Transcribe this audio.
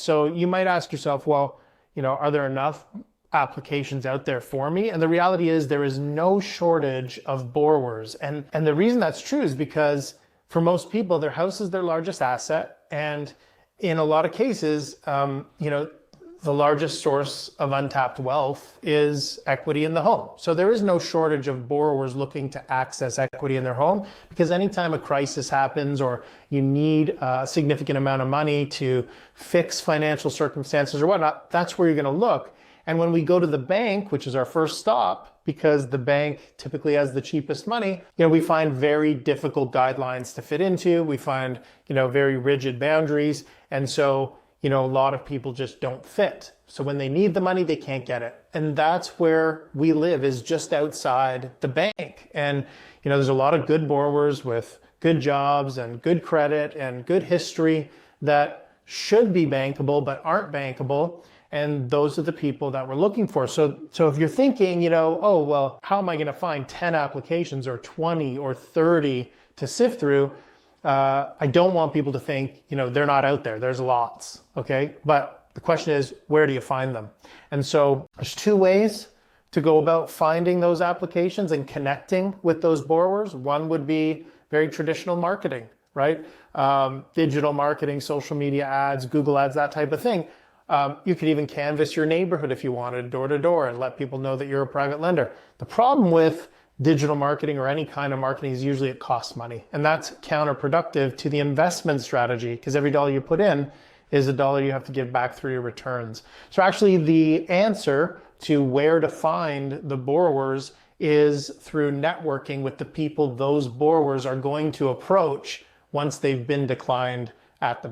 So you might ask yourself, well, are there enough applications out there for me? And the reality is there is no shortage of borrowers. And the reason that's true is because for most people, their house is their largest asset. And in a lot of cases, the largest source of untapped wealth is equity in the home. So there is no shortage of borrowers looking to access equity in their home, because anytime a crisis happens or you need a significant amount of money to fix financial circumstances or whatnot, that's where you're going to look. And when we go to the bank, which is our first stop, because the bank typically has the cheapest money, we find very difficult guidelines to fit into. We find, very rigid boundaries. And so, a lot of people just don't fit. So when they need the money, they can't get it. And that's where we live, is just outside the bank. And, there's a lot of good borrowers with good jobs and good credit and good history that should be bankable but aren't bankable. And those are the people that we're looking for. So if you're thinking, oh, well, how am I going to find 10 applications or 20 or 30 to sift through? I don't want people to think, they're not out there. There's lots, okay? But the question is, where do you find them? And so there's two ways to go about finding those applications and connecting with those borrowers. One would be very traditional marketing, right? Digital marketing, social media ads, Google ads, that type of thing. You could even canvass your neighborhood if you wanted, door to door, and let people know that you're a private lender. The problem with digital marketing or any kind of marketing is usually it costs money. And that's counterproductive to the investment strategy, because every dollar you put in is a dollar you have to give back through your returns. So actually the answer to where to find the borrowers is through networking with the people those borrowers are going to approach once they've been declined at the